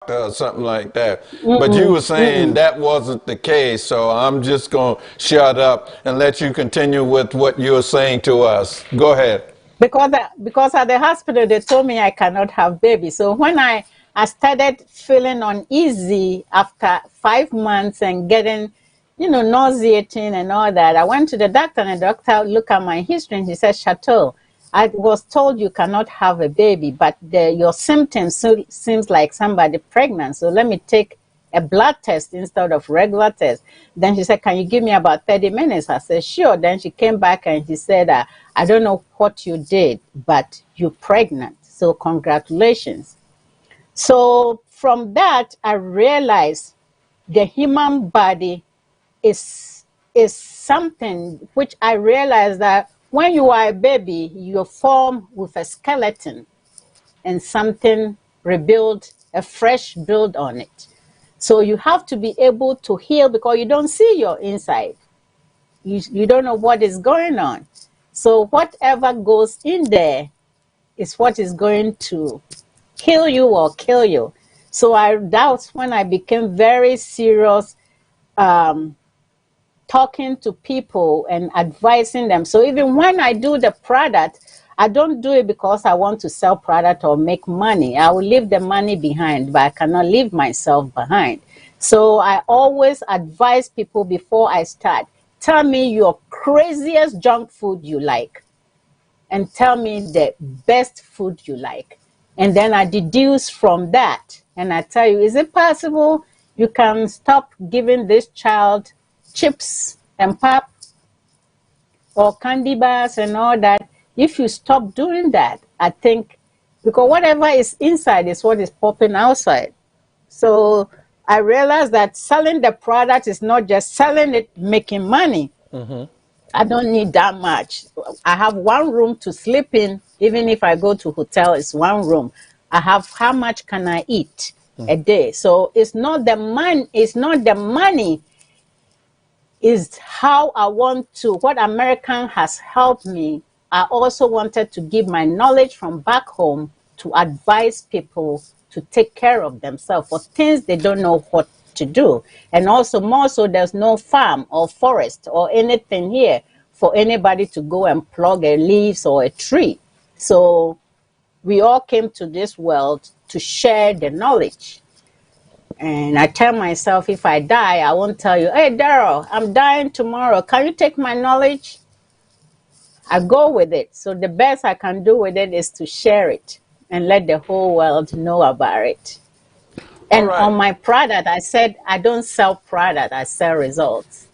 or something like that. But you Mm-mm, were saying mm-mm. that wasn't the case, so I'm just going to shut up and let you continue with what you were saying to us. Go ahead. Because at the hospital they told me I cannot have baby. So when I started feeling uneasy after 5 months and getting, nauseating and all that, I went to the doctor and the doctor looked at my history and he said, Chateau, I was told you cannot have a baby, but your symptoms seems like somebody pregnant. So let me take a blood test instead of regular test. Then she said, can you give me about 30 minutes? I said, sure. Then she came back and she said, I don't know what you did, but you're pregnant. So congratulations. So from that, I realized the human body is is something which I realized that when you are a baby, you're formed with a skeleton and something rebuild, a fresh build on it. So you have to be able to heal because you don't see your inside. You don't know what is going on. So whatever goes in there is what is going to heal you or kill you. So that's when I became very serious, um, talking to people and advising them. So even when I do the product, I don't do it because I want to sell product or make money. I will leave the money behind, but I cannot leave myself behind. So I always advise people before I start, tell me your craziest junk food you like and tell me the best food you like. And then I deduce from that and I tell you, is it possible you can stop giving this child chips and pop or candy bars and all that? If you stop doing that, I think, because whatever is inside is what is popping outside. So I realized that selling the product is not just selling it, making money. I don't need that much. I have one room to sleep in. Even if I go to hotel, it's one room. I have how much can I eat a day? So it's not the money. It's not the money. Is how I want to. What American has helped me. I also wanted to give my knowledge from back home to advise people to take care of themselves for things they don't know what to do. And also more so there's no farm or forest or anything here for anybody to go and plug a leaves or a tree. So we all came to this world to share the knowledge. And I tell myself, if I die, I won't tell you, hey, Daryl, I'm dying tomorrow. Can you take my knowledge? I go with it. So the best I can do with it is to share it and let the whole world know about it. All And right. on my product, I said, I don't sell product, I sell results.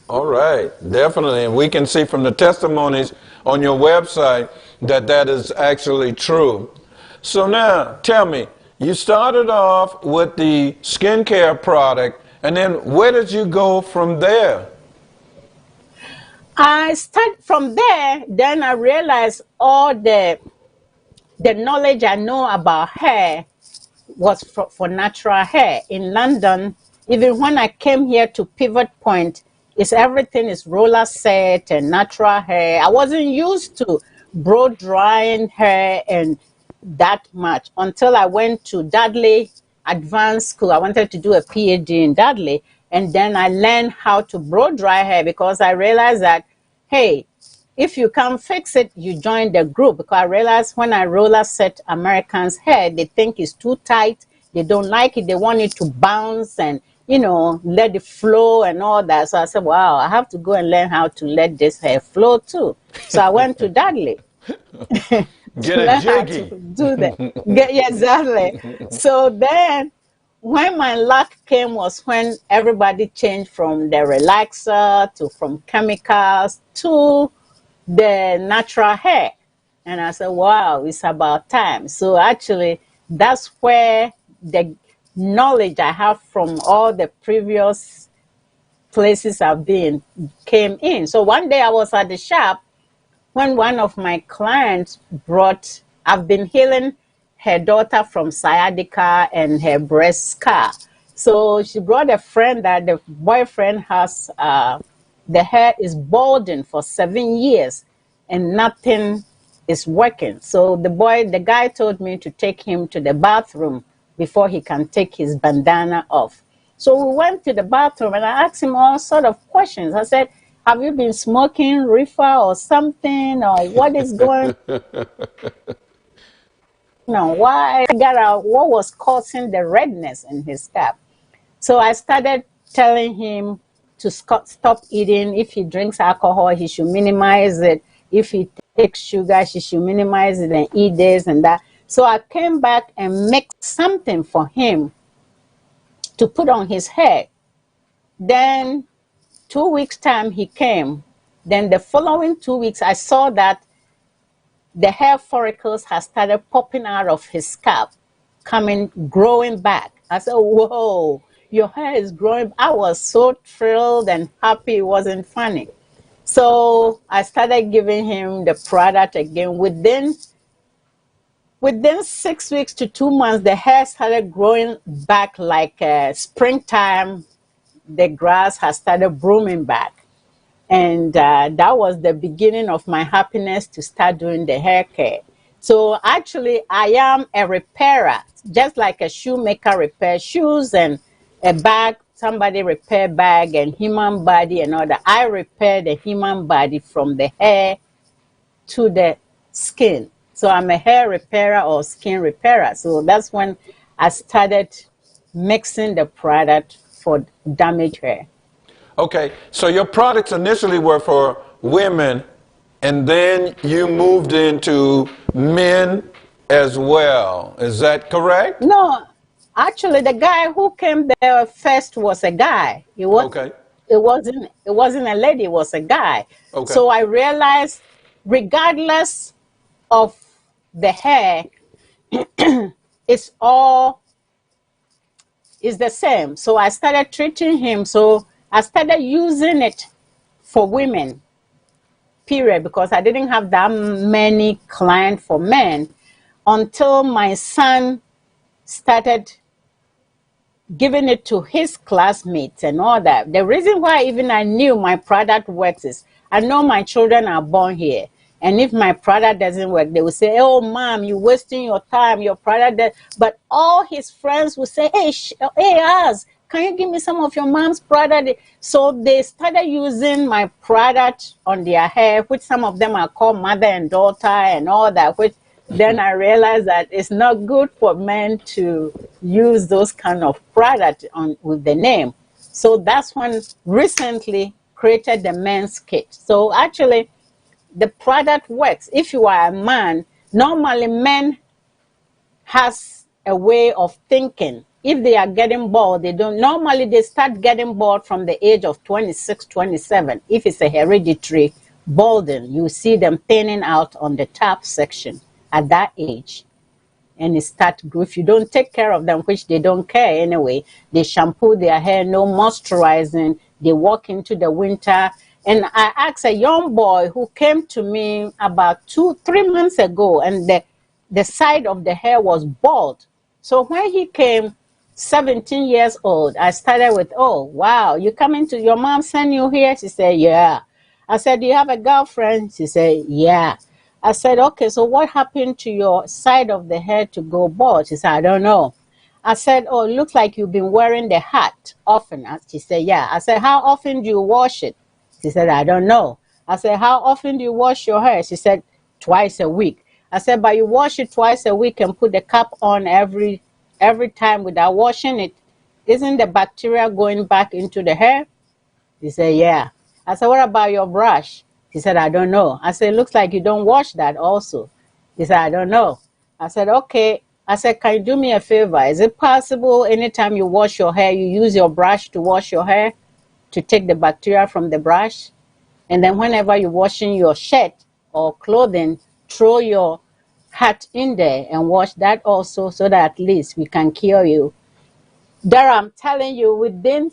All right, definitely. And we can see from the testimonies on your website that that is actually true. So now, tell me, you started off with the skincare product, and then where did you go from there? I start from there, then I realized all the knowledge I know about hair was for natural hair. In London, even when I came here to Pivot Point, is everything is roller set and natural hair. I wasn't used to blow drying hair and that much until I went to Dudley Advanced School. I wanted to do a PhD in Dudley, and then I learned how to blow dry hair because I realized that, hey, if you can't fix it, you join the group. Because I realized when I roller set Americans' hair, they think it's too tight. They don't like it. They want it to bounce and, let it flow and all that. So I said, wow, I have to go and learn how to let this hair flow too. So I went to Dudley to Get it learn how to jiggy. do that. Yeah, exactly. So then when my luck came was when everybody changed from the relaxer to from chemicals to the natural hair. And I said, wow, it's about time. So actually, that's where the knowledge I have from all the previous places I've been came in. So one day I was at the shop when one of my clients I've been healing her daughter from sciatica and her breast scar. So she brought a friend that the boyfriend has, the hair is balding for 7 years and nothing is working. So the guy told me to take him to the bathroom before he can take his bandana off. So we went to the bathroom and I asked him all sort of questions. I said, have you been smoking reefer or something, or what is going on? Why? I figured out what was causing the redness in his scalp. So I started telling him to stop eating. If he drinks alcohol, he should minimize it. If he takes sugar, he should minimize it and eat this and that. So I came back and mixed something for him to put on his head. Then 2 weeks time he came. Then the following 2 weeks I saw that the hair follicles had started popping out of his scalp, growing back. I said, whoa, your hair is growing. I was so thrilled and happy, it wasn't funny. So I started giving him the product again. Within 6 weeks to 2 months, the hair started growing back like springtime. The grass has started blooming back. And that was the beginning of my happiness to start doing the hair care. So actually, I am a repairer, just like a shoemaker repairs shoes and a bag, somebody repair bag and human body and all that. I repair the human body from the hair to the skin. So I'm a hair repairer or skin repairer. So that's when I started mixing the product for damaged hair. Okay, so your products initially were for women, and then you moved into men as well. Is that correct? No, actually, the guy who came there first was a guy. It wasn't a lady. It was a guy. Okay. So I realized, regardless of the hair, it's the same. So I started treating him. So I started using it for women, period, because I didn't have that many clients for men until my son started giving it to his classmates and all that. The reason why even I knew my product works is I know my children are born here. And if my product doesn't work, they will say, oh, mom, you're wasting your time, your product. But all his friends will say, hey, Az, can you give me some of your mom's product? So they started using my product on their hair, which some of them are called mother and daughter and all that, which then I realized that it's not good for men to use those kind of product with the name. So that's when recently created the men's kit. So actually, the product works. If you are a man, normally men has a way of thinking. If they are getting bored, normally they start getting bored from the age of 26, 27. If it's a hereditary balding, you see them thinning out on the top section at that age. And it starts growing. If you don't take care of them, which they don't care anyway, they shampoo their hair, no moisturizing, they walk into the winter. And I asked a young boy who came to me about 2-3 months ago, and the side of the hair was bald. So when he came, 17 years old, I started with, oh, wow, you coming to your mom send you here? She said, yeah. I said, do you have a girlfriend? She said, yeah. I said, okay, so what happened to your side of the hair to go bald? She said, I don't know. I said, oh, it looks like you've been wearing the hat often. She said, yeah. I said, how often do you wash it? She said, I don't know. I said, how often do you wash your hair? She said, twice a week. I said, but you wash it twice a week and put the cap on every time without washing it. Isn't the bacteria going back into the hair? She said, yeah. I said, what about your brush? She said, I don't know. I said, it looks like you don't wash that also. She said, I don't know. I said, okay. I said, can you do me a favor? Is it possible anytime you wash your hair, you use your brush to wash your hair to take the bacteria from the brush? And then whenever you're washing your shirt or clothing, throw your hat in there and wash that also, so that at least we can cure you. There, I'm telling you, within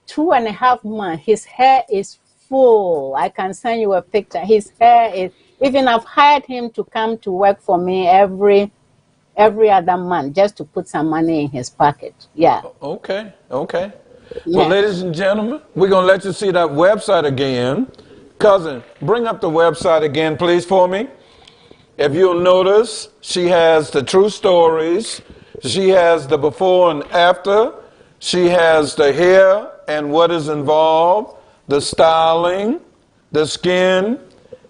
2.5 months, his hair is full. I can send you a picture. His hair is, even I've hired him to come to work for me every other month just to put some money in his pocket. Yeah. Okay. Yeah. Yeah. Well, ladies and gentlemen, we're going to let you see that website again. Cousin, bring up the website again, please, for me. If you'll notice, she has the true stories. She has the before and after. She has the hair and what is involved, the styling, the skin,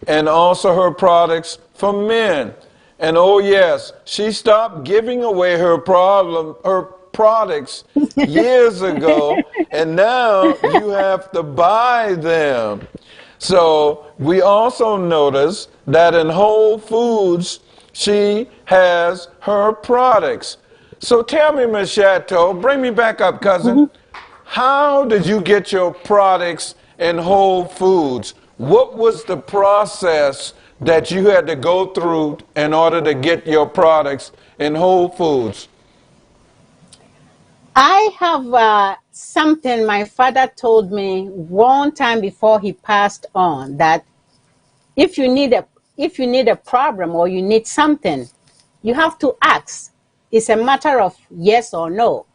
and also her products for men. And oh yes, she stopped giving away her products years ago, and now you have to buy them. So we also notice that in Whole Foods, she has her products. So tell me, Miss Chateau, bring me back up, cousin. How did you get your products in Whole Foods? What was the process that you had to go through in order to get your products in Whole Foods? I have something my father told me one time before he passed on, that if you need a problem or you need something, you have to ask. It's a matter of yes or no.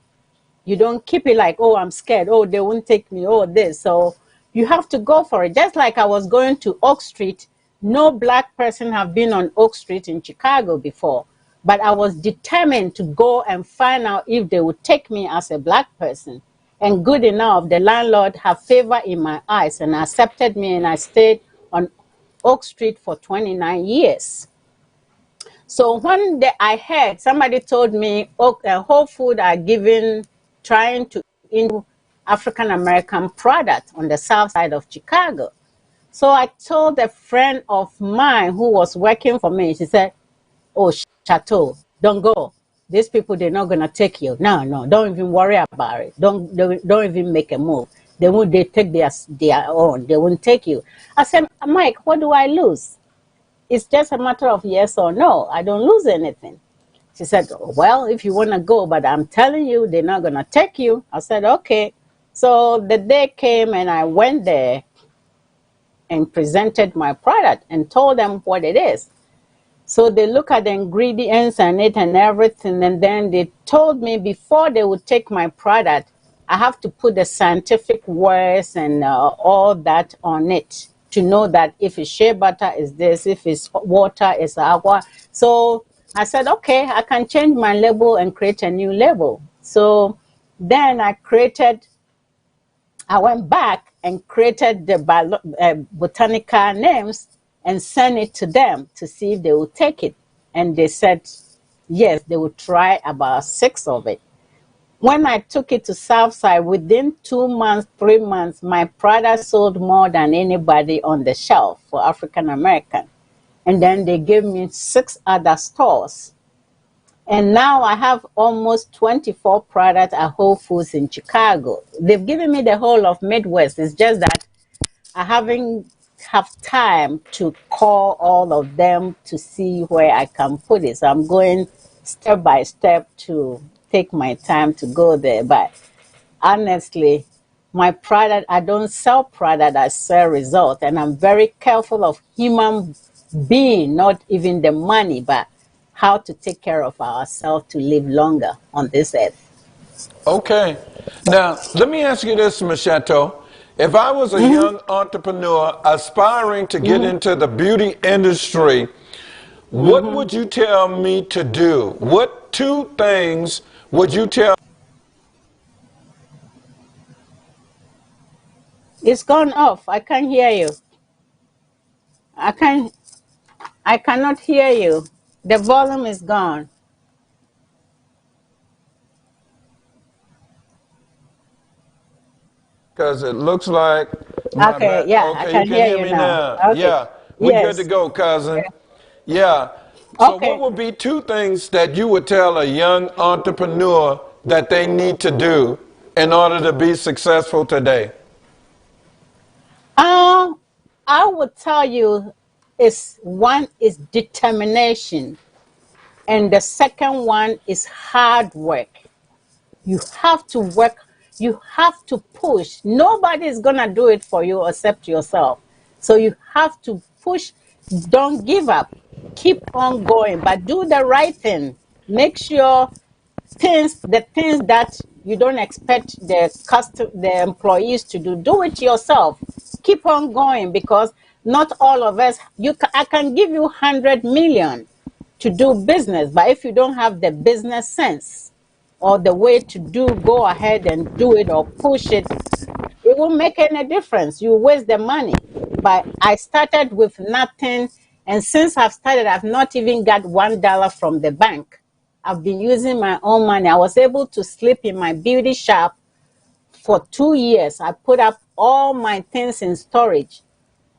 You don't keep it like, oh, I'm scared, oh, they won't take me, oh, this. So you have to go for it. Just like I was going to Oak Street, no black person have been on Oak Street in Chicago before, but I was determined to go and find out if they would take me as a black person. And good enough, the landlord had favor in my eyes and accepted me, and I stayed on Oak Street for 29 years. So one day I heard somebody told me Whole Food are trying to into African American product on the south side of Chicago. So I told a friend of mine who was working for me, she said, oh, Chateau, don't go. These people, they're not going to take you. No, no, don't even worry about it. Don't even make a move. They take their own. They won't take you. I said, Mike, what do I lose? It's just a matter of yes or no. I don't lose anything. She said, well, if you want to go, but I'm telling you, they're not going to take you. I said, okay. So the day came and I went there and presented my product and told them what it is. So they look at the ingredients and it and everything, and then they told me before they would take my product, I have to put the scientific words and all that on it to know that if it's shea butter is this, if it's water is agua. So I said, okay, I can change my label and create a new label. So then I went back and created the botanical names and sent it to them to see if they would take it. And they said, yes, they would try about 6 of it. When I took it to Southside, within 2 months, 3 months, my product sold more than anybody on the shelf for African American. And then they gave me 6 other stores. And now I have almost 24 products at Whole Foods in Chicago. They've given me the whole of Midwest. It's just that I haven't have time to call all of them to see where I can put it. So I'm going step by step to take my time to go there. But honestly, my product, I don't sell product, I sell result. And I'm very careful of human being, not even the money, but how to take care of ourselves to live longer on this earth. Okay. Now, let me ask you this, Ms. Chateau. If I was a young entrepreneur aspiring to get into the beauty industry, what would you tell me to do? What 2 things would you tell? It's gone off. I can't hear you. I cannot hear you. The volume is gone. Because it looks like my Okay, yeah, okay, I can you can hear hear you me now. now. Okay. Yeah, we good to Yes. go, cousin. Yeah. So what Okay. would be 2 things that you would tell a young entrepreneur that they need to do in order to be successful today? I would tell you one is determination, and the second one is hard work. You have to work, you have to push. Nobody is going to do it for you except yourself. So you have to push. Don't give up. Keep on going, but do the right thing. Make sure the things that you don't expect the employees to do it yourself. Keep on going, because not all of us, I can give you 100 million to do business, but if you don't have the business sense, or the way to go ahead and do it or push it, it won't make any difference. You waste the money. But I started with nothing, and since I've started, I've not even got $1 from the bank. I've been using my own money. I was able to sleep in my beauty shop for 2 years. I put up all my things in storage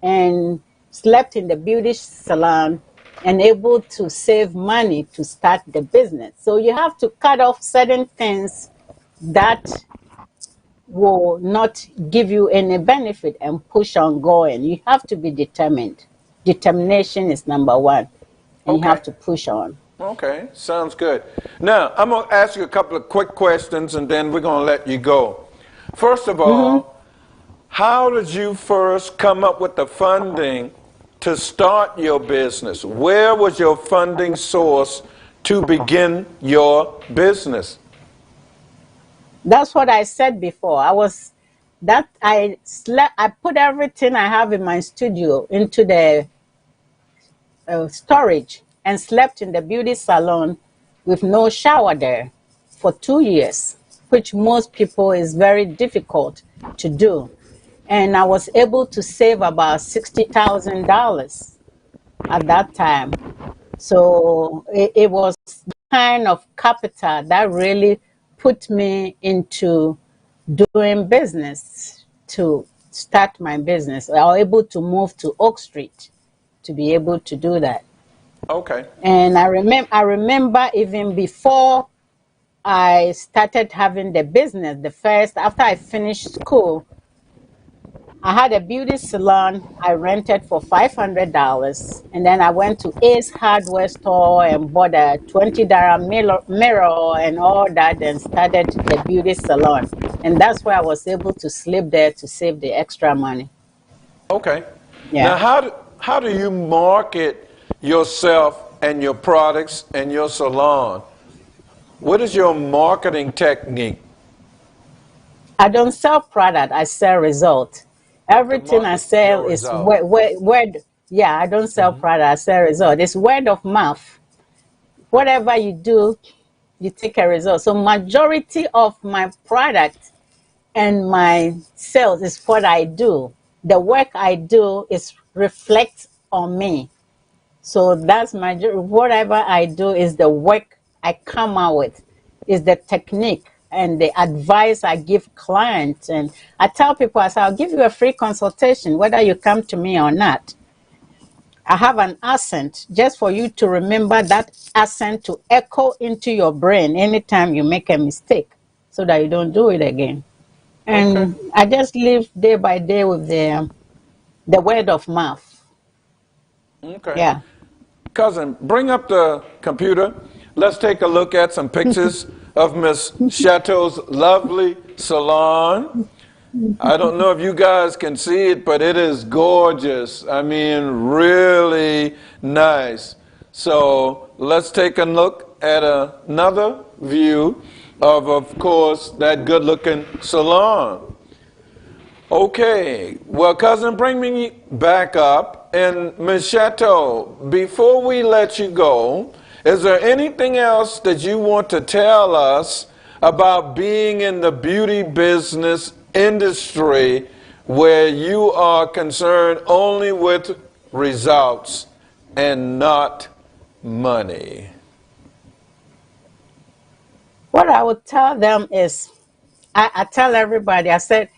and slept in the beauty salon and able to save money to start the business. So you have to cut off certain things that will not give you any benefit and push on going. You have to be determined. Determination is number one, and you Okay. have to push on. Okay, sounds good. Now, I'm going to ask you a couple of quick questions and then we're going to let you go. First of all, how did you first come up with the funding to start your business? Where was your funding source to begin your business? That's what I said before. I put everything I have in my studio into the storage and slept in the beauty salon with no shower there for 2 years, which most people is very difficult to do. And I was able to save about $60,000 at that time. So it was the kind of capital that really put me into doing business to start my business. I was able to move to Oak Street to be able to do that. Okay. And I remember even before I started having the business, the first, after I finished school, I had a beauty salon I rented for $500. And then I went to Ace Hardware store and bought a $20 mirror and all that and started the beauty salon. And that's where I was able to sleep there to save the extra money. Okay. Now, Yeah. how do you market yourself and your products and your salon? What is your marketing technique? I don't sell product, I sell result. To Everything I market your sell is result. word. Yeah, I don't sell product, I sell result. It's word of mouth. Whatever you do, you take a result. So majority of my product and my sales is what I do. The work I do is reflect on me. So that's whatever I do is the work I come out with, is the technique and the advice I give clients. And I tell people, I say, I'll give you a free consultation, whether you come to me or not. I have an accent just for you to remember that accent to echo into your brain anytime you make a mistake so that you don't do it again. Okay. And I just live day by day with the word of mouth. Okay. Yeah. Cousin, bring up the computer. Let's take a look at some pictures of Miss Chateau's lovely salon. I don't know if you guys can see it, but it is gorgeous. I mean, really nice. So let's take a look at another view of course, that good-looking salon. Okay, well, cousin, bring me back up. And Ms. Chateau, before we let you go, is there anything else that you want to tell us about being in the beauty business industry where you are concerned only with results and not money? What I would tell them is, I tell everybody, I said,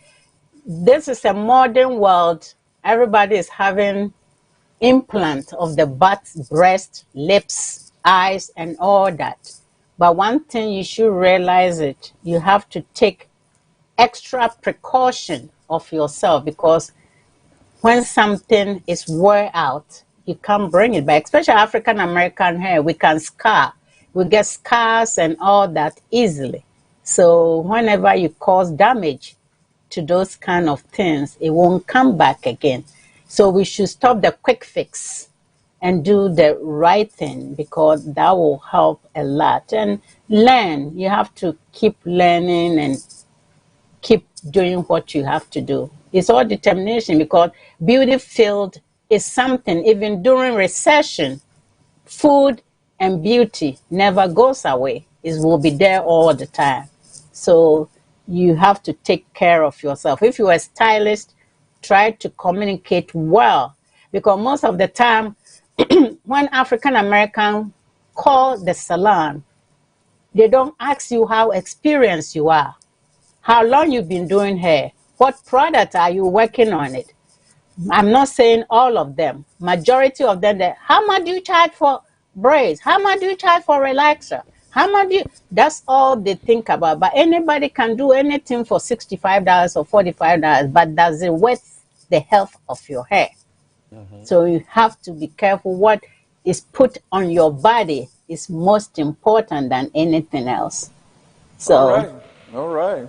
this is a modern world. Everybody is having implant of the butt, breast, lips, eyes, and all that. But one thing you should realize it, you have to take extra precaution of yourself, because when something is wear out, you can't bring it back. Especially African American hair, we can scar. We get scars and all that easily. So whenever you cause damage to those kind of things, it won't come back again. So we should stop the quick fix and do the right thing, because that will help a lot. And learn. You have to keep learning and keep doing what you have to do. It's all determination, because beauty field is something, even during recession, food and beauty never goes away. it will be there all the time. So you have to take care of yourself. If you're a stylist, try to communicate well, because most of the time when African American call the salon, they don't ask you how experienced you are, how long you've been doing hair, what product are you working on it. I'm not saying all of them. Majority of them, how much do you charge for braids? How much do you charge for relaxer? How much do you, that's all they think about. But anybody can do anything for $65 or $45, but does it worth the health of your hair? So you have to be careful. What is put on your body is most important than anything else. So, all right, all right.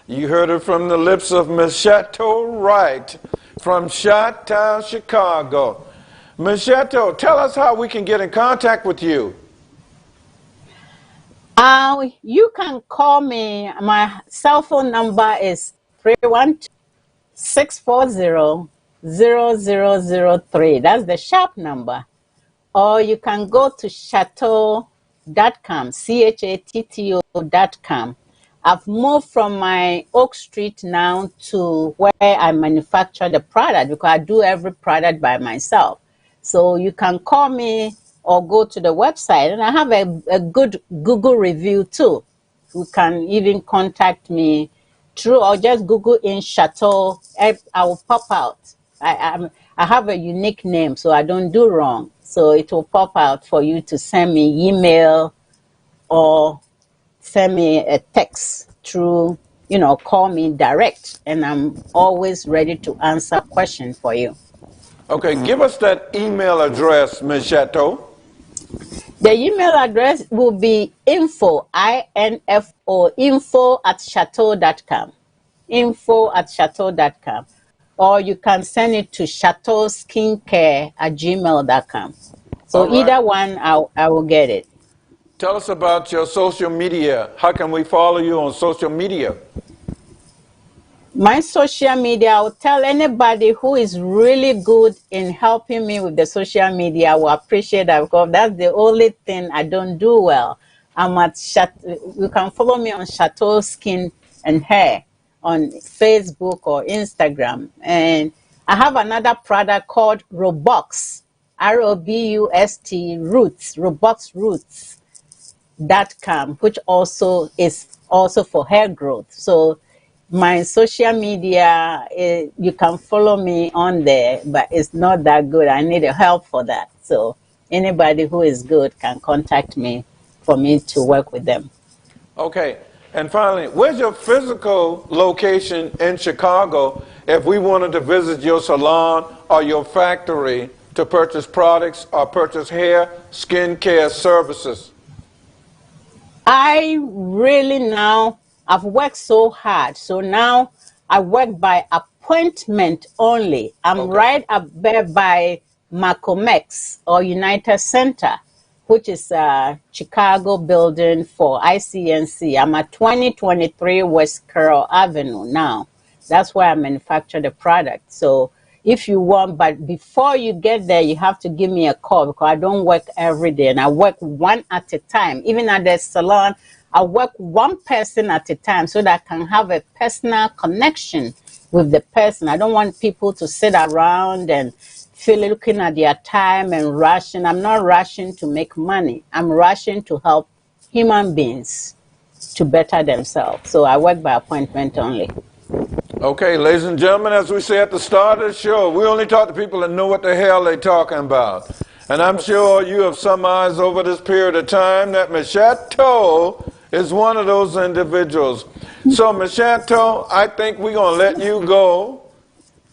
You heard it from the lips of Miss Chateau Wright from Chi-Town, Chicago. Miss Chateau, tell us how we can get in contact with you. you can call me. My cell phone number is 312-640-0003. That's the sharp number. Or you can go to chateau.com, chatto.com. I've moved from my Oak Street now to where I manufacture the product, because I do every product by myself. So you can call me or go to the website, and I have a good Google review too. You can even contact me through, or just Google in Chateau. I will pop out. I have a unique name, so I don't do wrong. So it will pop out for you to send me email or send me a text through, call me direct, and I'm always ready to answer questions for you. Okay, give us that email address, Ms. Chateau. The email address will be info, I-N-F-O, info@chateau.com, info@chateau.com. Or you can send it to chateauskincare@gmail.com. So All right. either one, I will get it. Tell us about your social media. How can we follow you on social media? My social media, I'll tell anybody who is really good in helping me with the social media, I will appreciate that, because that's the only thing I don't do well. I'm at you can follow me on Chateau Skin and Hair on Facebook or Instagram. And I have another product called Robux, R-O-B-U-S-T Roots, Robux Roots.com, which also is also for hair growth. So my social media, you can follow me on there, but it's not that good. I need help for that. So anybody who is good can contact me for me to work with them. Okay. And finally, where's your physical location in Chicago if we wanted to visit your salon or your factory to purchase products or purchase hair, skincare services? I've worked so hard. So now I work by appointment only. I'm right up there by Macomex or United Center, which is a Chicago building for ICNC. I'm at 2023 West Carroll Avenue now. That's where I manufacture the product. So if you want, but before you get there, you have to give me a call, because I don't work every day, and I work one at a time. Even at the salon, I work one person at a time so that I can have a personal connection with the person. I don't want people to sit around and feel looking at their time and rushing. I'm not rushing to make money. I'm rushing to help human beings to better themselves. So I work by appointment only. Okay, ladies and gentlemen, as we say at the start of the show, we only talk to people that know what the hell they're talking about. And I'm sure you have summarized over this period of time that Ms. Chateau is one of those individuals. So, Ms. Chateau, I think we're going to let you go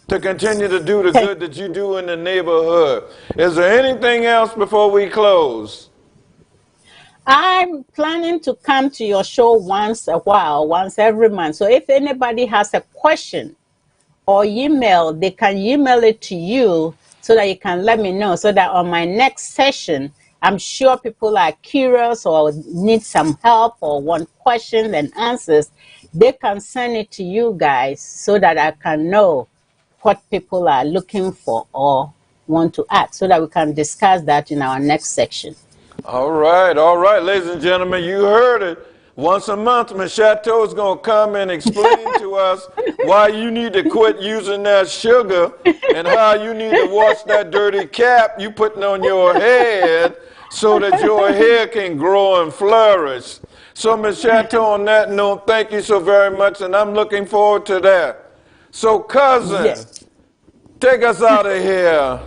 to continue to do the good that you do in the neighborhood. Is there anything else before we close? I'm planning to come to your show once every month. So if anybody has a question or email, they can email it to you so that you can let me know, so that on my next session, I'm sure people are curious or need some help or want questions and answers. They can send it to you guys so that I can know what people are looking for or want to ask, so that we can discuss that in our next section. All right, ladies and gentlemen, you heard it. Once a month, Ms. Chateau is going to come and explain to us why you need to quit using that sugar and how you need to wash that dirty cap you putting on your head so that your hair can grow and flourish. So, Ms. Chateau, on that note, thank you so very much, and I'm looking forward to that. So, cousin, Yes. take us out of here.